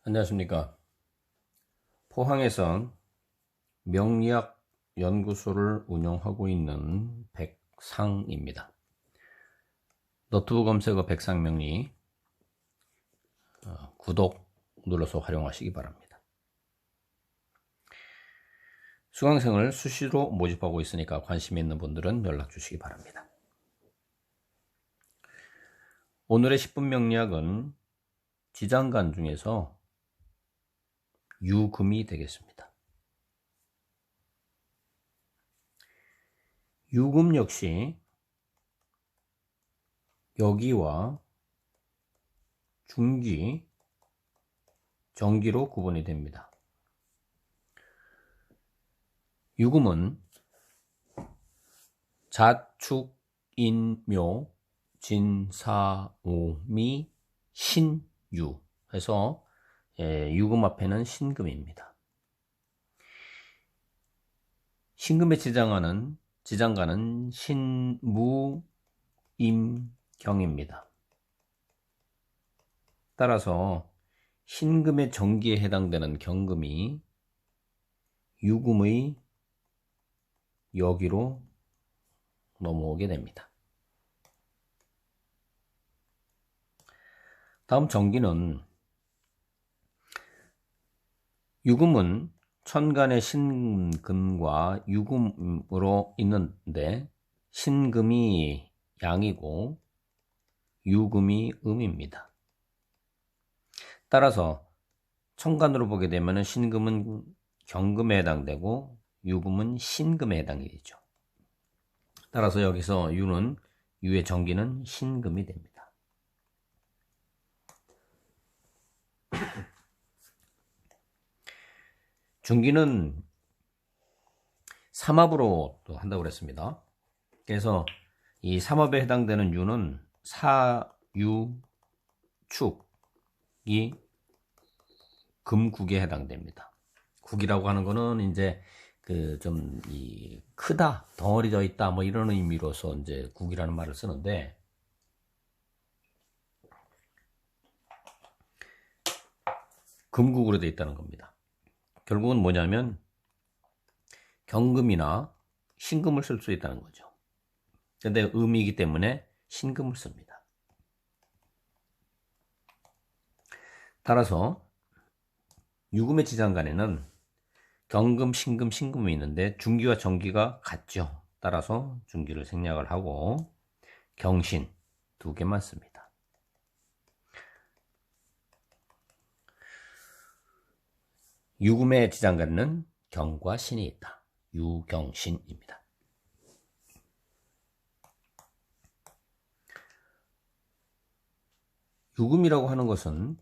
안녕하십니까. 포항에서 명리학 연구소를 운영하고 있는 백상입니다. 노트북 검색어 백상명리 구독 눌러서 활용하시기 바랍니다. 수강생을 수시로 모집하고 있으니까 관심 있는 분들은 연락 주시기 바랍니다. 오늘의 10분 명리학은 지장간 중에서 유금이 되겠습니다. 유금 역시 여기와 중기, 정기로 구분이 됩니다. 유금은 자축, 인묘, 진사오미, 신유 해서 유금 앞에는 신금입니다. 신금의 지장간은 신무임경입니다. 따라서 신금의 정기에 해당되는 경금이 유금의 여기로 넘어오게 됩니다. 다음 정기는, 유금은 천간의 신금과 유금으로 있는데 신금이 양이고 유금이 음입니다. 따라서 천간으로 보게 되면 신금은 경금에 해당되고 유금은 신금에 해당이 되죠. 따라서 여기서 유의 정기는 신금이 됩니다. 중기는 삼합으로 또 한다고 그랬습니다. 그래서 이 삼합에 해당되는 유는 사유축이 금국에 해당됩니다. 국이라고 하는 거는 이제 좀 크다, 덩어리져 있다 뭐 이런 의미로서 이제 국이라는 말을 쓰는데, 금국으로 되어 있다는 겁니다. 결국은 뭐냐면 경금이나 신금을 쓸 수 있다는 거죠. 근데 음이기 때문에 신금을 씁니다. 따라서 유금의 지장간에는 경금, 신금, 신금이 있는데 중기와 정기가 같죠. 따라서 중기를 생략을 하고 경신 두 개만 씁니다. 유금의 지장간에는 경과 신이 있다. 유경신입니다. 유금이라고 하는 것은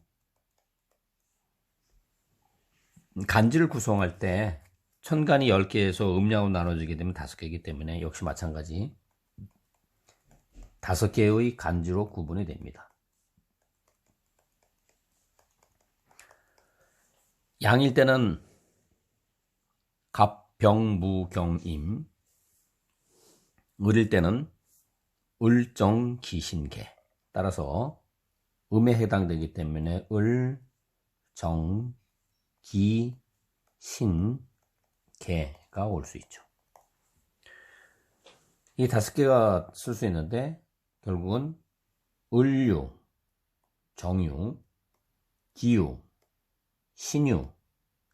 간지를 구성할 때 천간이 10개에서 음양으로 나눠지게 되면 5개이기 때문에 역시 마찬가지 5개의 간지로 구분이 됩니다. 양일 때는 갑병무경임, 을일 때는 을정기신계. 따라서 음에 해당되기 때문에 을, 정, 기, 신, 개가 올 수 있죠. 이 5개가 쓸 수 있는데 결국은 을유, 정유, 기유, 신유,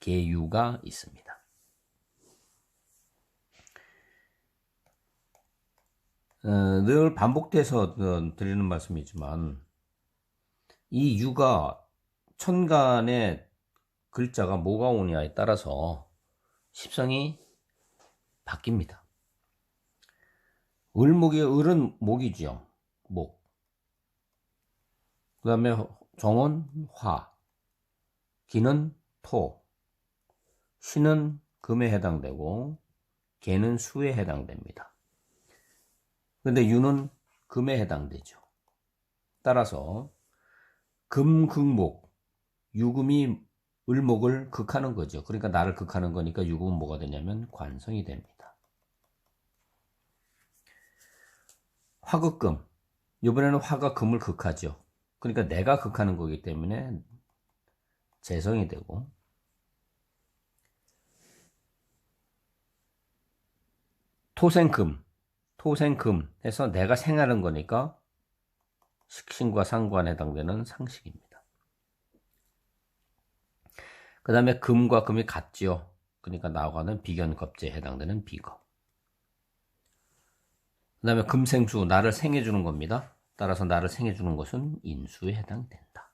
계유가 있습니다. 늘 반복돼서 드리는 말씀이지만 이 유가 천간에 글자가 뭐가 오냐에 따라서 십성이 바뀝니다. 을은 목이죠. 목. 그 다음에 정은 화, 기는 토, 신은 금에 해당되고 개는 수에 해당됩니다. 근데 유는 금에 해당되죠. 따라서 금극목, 유금이 을목을 극하는 거죠. 그러니까 나를 극하는 거니까 유금은 뭐가 되냐면 관성이 됩니다. 화극금, 이번에는 화가 금을 극하죠. 그러니까 내가 극하는 거기 때문에 재성이 되고, 토생금 해서 내가 생하는 거니까 식신과 상관에 해당되는 상식입니다. 그 다음에 금과 금이 같지요. 그러니까 나하고는 비견겁제에 해당되는 비거. 그 다음에 금생수, 나를 생해주는 겁니다. 따라서 나를 생해주는 것은 인수에 해당된다.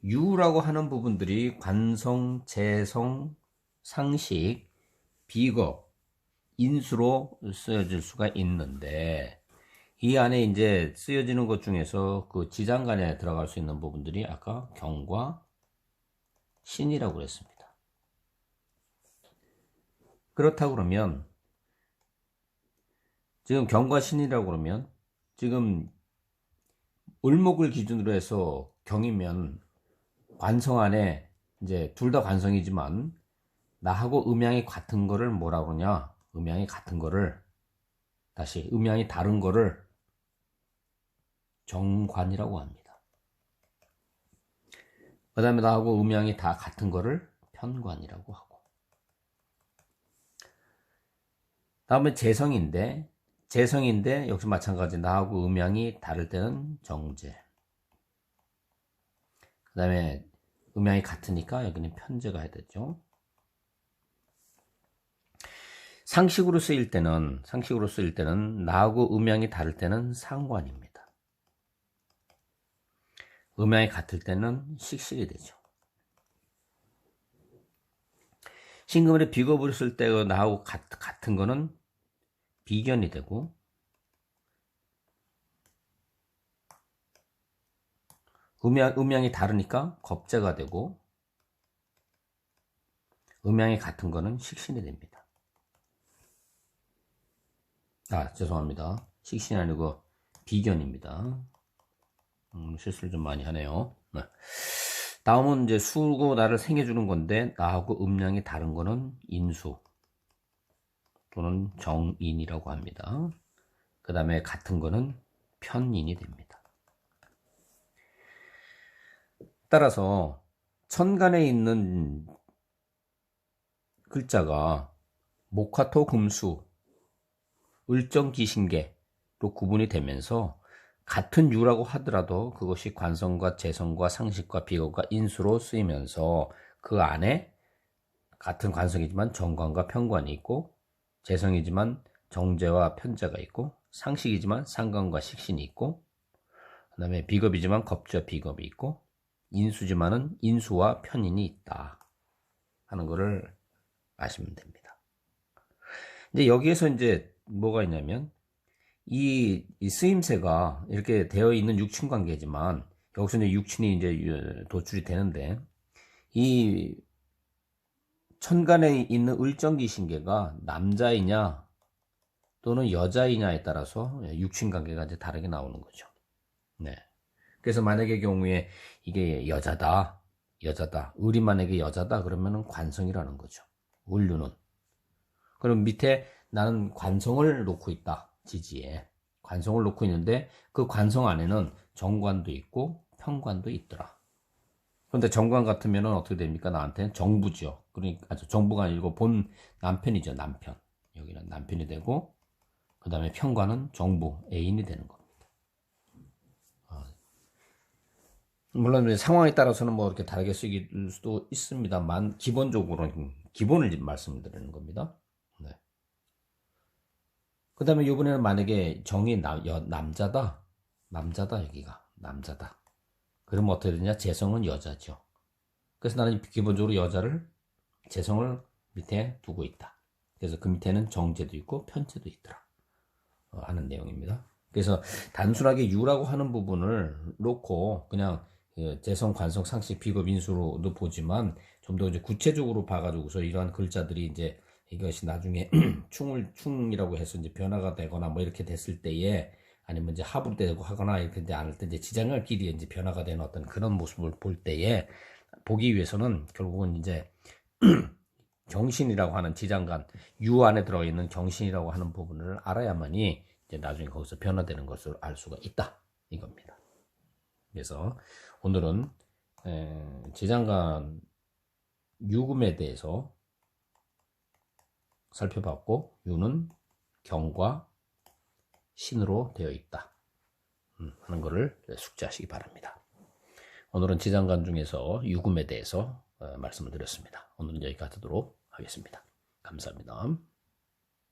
유라고 하는 부분들이 관성, 재성, 상식, 비거, 인수로 쓰여질 수가 있는데, 이 안에 이제 쓰여지는 것 중에서 그 지장간에 들어갈 수 있는 부분들이 아까 경과 신이라고 그랬습니다. 그렇다고 그러면 지금 경과 신이라고 그러면 지금 을목을 기준으로 해서 경이면 관성 안에 이제 둘 다 관성이지만 나하고 음양이 같은 거를 뭐라 그러냐? 음양이 같은 거를 다시 음양이 다른 거를 정관이라고 합니다. 그 다음에 나하고 음양이 다 같은 거를 편관이라고 하고, 다음에 재성인데 역시 마찬가지 나하고 음양이 다를 때는 정제, 그 다음에 음양이 같으니까 여기는 편제가 해야 되죠. 상식으로 쓰일 때는 나하고 음양이 다를 때는 상관입니다. 음양이 같을 때는 식신이 되죠. 신금을에 비겁을 쓸 때 나하고 같은 거는 비견이 되고, 음양이 다르니까 겁제가 되고, 음양이 같은 거는 식신이 됩니다. 죄송합니다. 식신이 아니고 비견입니다. 실수를 좀 많이 하네요. 네. 다음은 이제 수고 나를 생해주는 건데, 나하고 음양이 다른 거는 인수 또는 정인이라고 합니다. 그 다음에 같은 거는 편인이 됩니다. 따라서 천간에 있는 글자가 목화토 금수 을정기신계로 구분이 되면서 같은 유라고 하더라도 그것이 관성과 재성과 상식과 비거과 인수로 쓰이면서 그 안에 같은 관성이지만 정관과 편관이 있고, 재성이지만 정제와 편제가 있고, 상식이지만 상관과 식신이 있고, 그 다음에 비겁이지만 겁제와 비겁이 있고, 인수지만은 인수와 편인이 있다 하는 것을 아시면 됩니다. 이제 여기에서 이제 뭐가 있냐면, 이 쓰임새가 이렇게 되어 있는 육친 관계지만, 여기서 이제 육친이 이제 도출이 되는데, 이 천간에 있는 을정기신계가 남자이냐 또는 여자이냐에 따라서 육친 관계가 이제 다르게 나오는 거죠. 네. 그래서 만약의 경우에 이게 여자다. 을이 만약에 여자다 그러면은 관성이라는 거죠. 을류는. 그럼 밑에 나는 관성을 놓고 있다. 지지에 관성을 놓고 있는데, 그 관성 안에는 정관도 있고 편관도 있더라. 그런데 정관 같으면은 어떻게 됩니까? 나한테는 정부죠. 그러니까 정부가 아니고 본 남편이죠. 남편. 여기는 남편이 되고, 그 다음에 편관은 정부 애인이 되는 겁니다. 물론 상황에 따라서는 뭐 이렇게 다르게 쓰일 수도 있습니다만, 기본적으로는 기본을 말씀드리는 겁니다. 네. 그 다음에 이번에는 만약에 정이 남자다. 여기가 남자다. 그러면 어떻게 되냐? 재성은 여자죠. 그래서 나는 기본적으로 여자를, 재성을 밑에 두고 있다. 그래서 그 밑에는 정제도 있고 편제도 있더라 하는 내용입니다. 그래서 단순하게 유라고 하는 부분을 놓고 그냥 재성, 관성, 상식, 비겁, 인수로도 보지만, 좀 더 이제 구체적으로 봐가지고서 이러한 글자들이 이제 이것이 나중에 충이라고 해서 이제 변화가 되거나 뭐 이렇게 됐을 때에, 아니면 이제 합으되고 하거나 이렇게 않을 때 이제 지장을끼리 이제 변화가 되는 어떤 그런 모습을 볼 때에 보기 위해서는 결국은 이제 경신이라고 하는 지장간, 유 안에 들어있는 경신이라고 하는 부분을 알아야만이 이제 나중에 거기서 변화되는 것을 알 수가 있다 이겁니다. 그래서 오늘은 지장간 유금에 대해서 살펴봤고, 유는 경과 신으로 되어 있다 하는 것을 숙지하시기 바랍니다. 오늘은 지장간 중에서 유금에 대해서 말씀을 드렸습니다. 오늘은 여기까지 하도록 하겠습니다. 감사합니다.